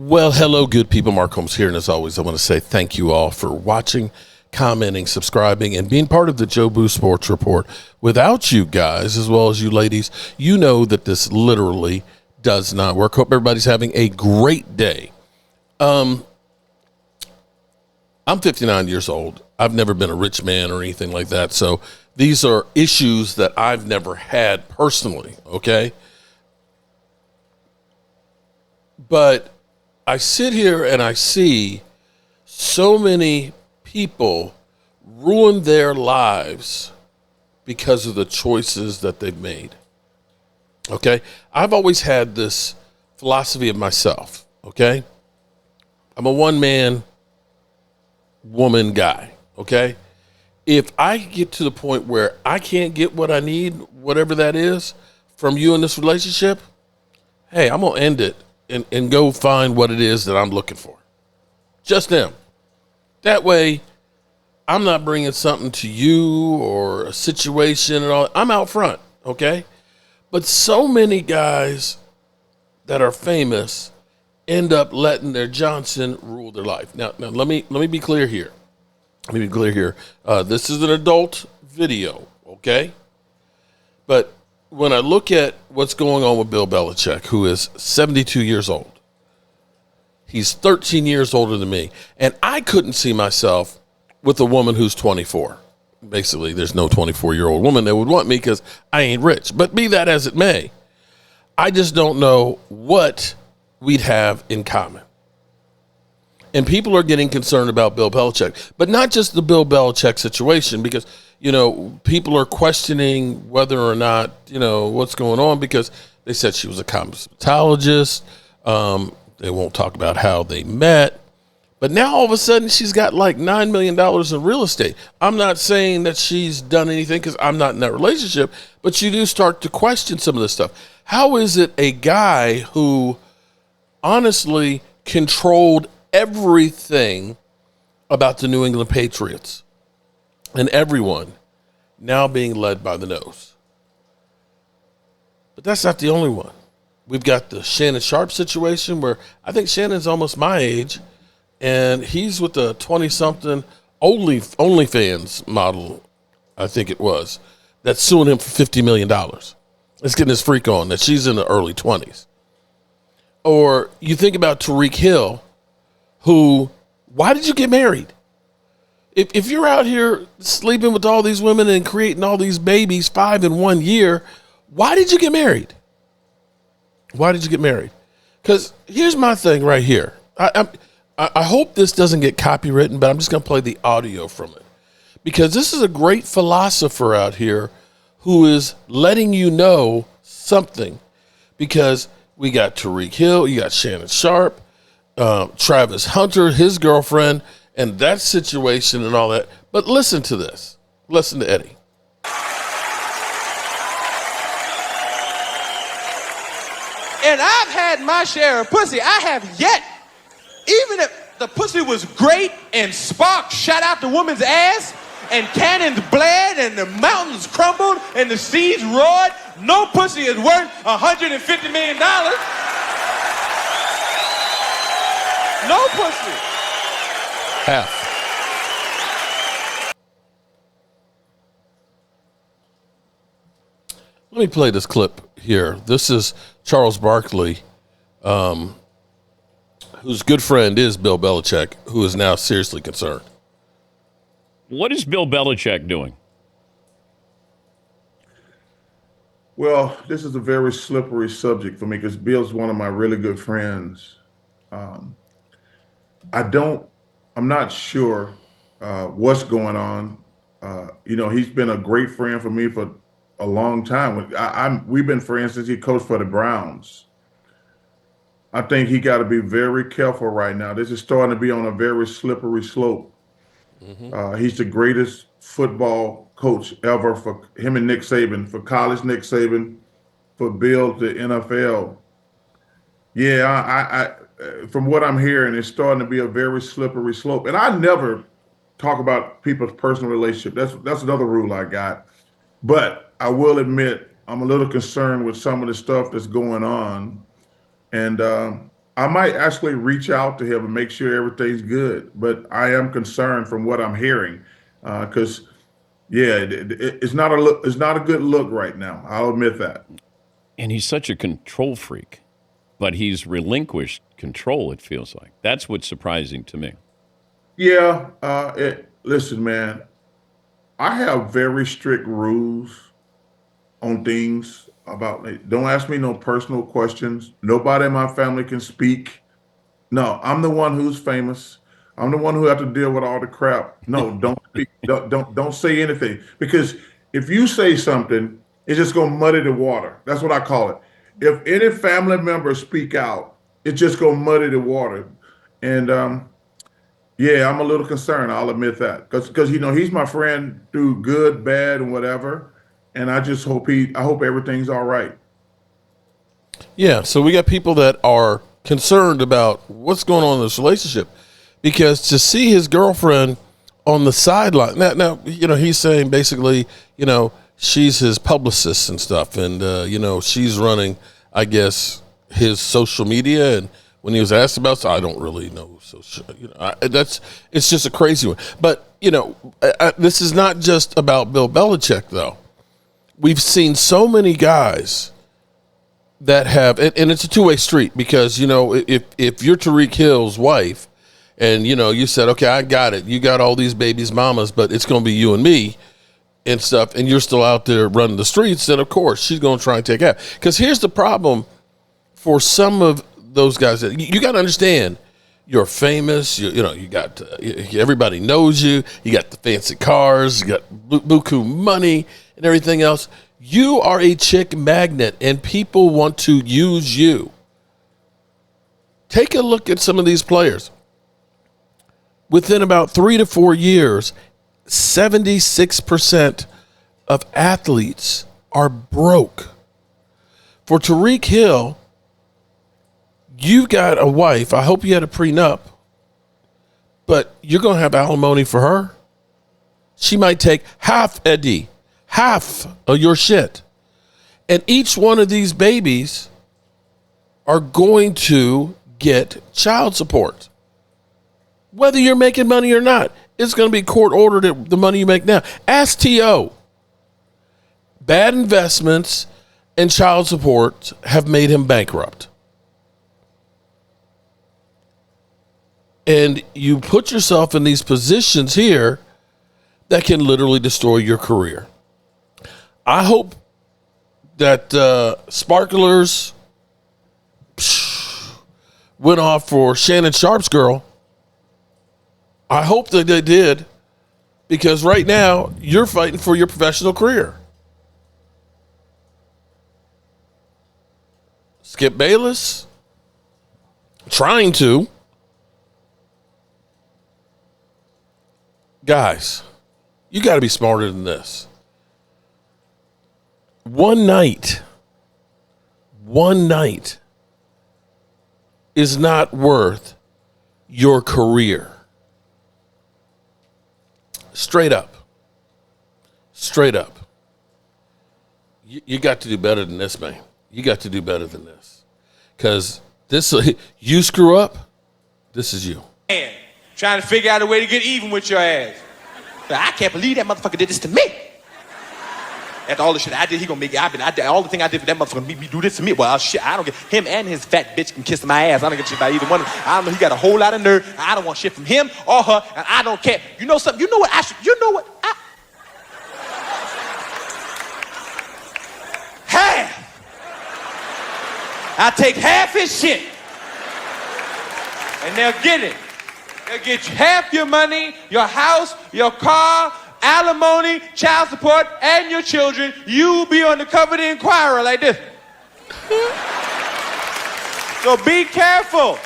Well, hello, good people. Mark Holmes here. And as always, I want to say thank you all for watching, commenting, subscribing, and being part of the Joe Boo Sports Report. Without you guys, as well as you ladies, you know that this literally does not work. Hope everybody's having a great day. I'm 59 years old. I've never been a rich man or anything like that. So these are issues that I've never had personally, okay? But I sit here and I see so many people ruin their lives because of the choices that they've made. Okay? I've always had this philosophy of myself, okay? I'm a one-man, woman guy, okay? If I get to the point where I can't get what I need, whatever that is, from you in this relationship, hey, I'm going to end it and go find what it is that I'm looking for. Just them. That way, I'm not bringing something to you or a situation and all. I'm out front, okay? But so many guys that are famous end up letting their Johnson rule their life. Now let me be clear here. This is an adult video, okay? But when I look at what's going on with Bill Belichick, who is 72 years old, he's 13 years older than me, and I couldn't see myself with a woman who's 24. Basically, there's no 24-year-old woman that would want me because I ain't rich. But be that as it may, I just don't know what we'd have in common. And people are getting concerned about Bill Belichick, but not just the Bill Belichick situation, because, you know, people are questioning whether or not, you know, what's going on, because they said she was a cosmetologist. They won't talk about how they met. But now all of a sudden she's got like $9 million in real estate. I'm not saying that she's done anything because I'm not in that relationship, but you do start to question some of this stuff. How is it a guy who honestly controlled everything about the New England Patriots and everyone now being led by the nose? But that's not the only one. We've got the Shannon Sharpe situation where I think Shannon's almost my age, and he's with a 20-something OnlyFans model, I think it was, that's suing him for $50 million. Let's get this freak on that she's in the early 20s. Or you think about Tariq Hill, who, why did you get married? If you're out here sleeping with all these women and creating all these babies 5 in 1 year, why did you get married? Why did you get married? Because here's my thing right here. I hope this doesn't get copywritten, but I'm just going to play the audio from it. Because this is a great philosopher out here who is letting you know something. Because we got Tariq Hill, you got Shannon Sharpe, Travis Hunter, his girlfriend, and that situation and all that. But listen to this. Listen to Eddie. And I've had my share of pussy. I have yet. Even if the pussy was great and sparks shot out the woman's ass and cannons bled and the mountains crumbled and the seas roared, no pussy is worth $150 million. No pussy. Half. Let me play this clip here. This is Charles Barkley, whose good friend is Bill Belichick, who is now seriously concerned. What is Bill Belichick doing? Well, this is a very slippery subject for me because Bill's one of my really good friends. I'm not sure what's going on. He's been a great friend for me for a long time. We've been friends since he coached for the Browns. I think he got to be very careful right now. This is starting to be on a very slippery slope. Mm-hmm. He's the greatest football coach ever for him and Nick Saban, for college Nick Saban, for Bill to NFL. Yeah, I from what I'm hearing, it's starting to be a very slippery slope. And I never talk about people's personal relationship. That's another rule I got. But I will admit I'm a little concerned with some of the stuff that's going on. And I might actually reach out to him and make sure everything's good. But I am concerned from what I'm hearing, because yeah, it's not a look. It's not a good look right now. I'll admit that. And he's such a control freak, but he's relinquished control, it feels like. That's what's surprising to me. Yeah. Listen, man. I have very strict rules on things about. Don't ask me no personal questions. Nobody in my family can speak. No, I'm the one who's famous. I'm the one who have to deal with all the crap. No, don't speak. Don't say anything, because if you say something, it's just gonna muddy the water. That's what I call it. If any family members speak out, it's just gonna muddy the water. And yeah, I'm a little concerned. I'll admit that, because he's my friend through good, bad, and whatever. And I just hope I hope everything's all right. Yeah, so we got people that are concerned about what's going on in this relationship, because to see his girlfriend on the sideline now, he's saying basically, she's his publicist and stuff, and she's running, I guess, his social media. And when he was asked about, I don't really know, it's just a crazy one. But this is not just about Bill Belichick, though. We've seen so many guys that have, and it's a two-way street, because if you're Tyreek Hill's wife, and you said, okay, I got it, you got all these babies mamas, but it's going to be you and me and stuff, and you're still out there running the streets, then of course she's going to try and take out. Because here's the problem for some of those guys. You got to understand, you're famous, you got everybody knows you got the fancy cars, you got buku money and everything else. You are a chick magnet, and people want to use you. Take a look at some of these players. Within about 3 to 4 years, 76% of athletes are broke. For Tyreek Hill, you got a wife. I hope you had a prenup, but you're going to have alimony for her. She might take half of your shit. And each one of these babies are going to get child support. Whether you're making money or not, it's going to be court ordered at the money you make now. Ask T.O. Bad investments and child support have made him bankrupt. And you put yourself in these positions here that can literally destroy your career. I hope that sparklers went off for Shannon Sharp's girl. I hope that they did, because right now you're fighting for your professional career. Skip Bayless, trying to. Guys, you got to be smarter than this. One night is not worth your career. Straight up. You got to do better than this, man. You got to do better than this. Because you screw up, this is you. Man, trying to figure out a way to get even with your ass. I can't believe that motherfucker did this to me. After all the shit I did, he gonna make it. All the thing I did for that motherfucker, make me do this to me. Well, shit, I don't get him, and his fat bitch can kiss my ass. I don't get shit by either one of them. I don't know, he got a whole lot of nerve. I don't want shit from him or her, and I don't care. You know something? You know what? Half. I take half his shit, and they'll get it. They'll get half your money, your house, your car, alimony, child support, and your children. You'll be on the cover of the Inquirer like this. So be careful.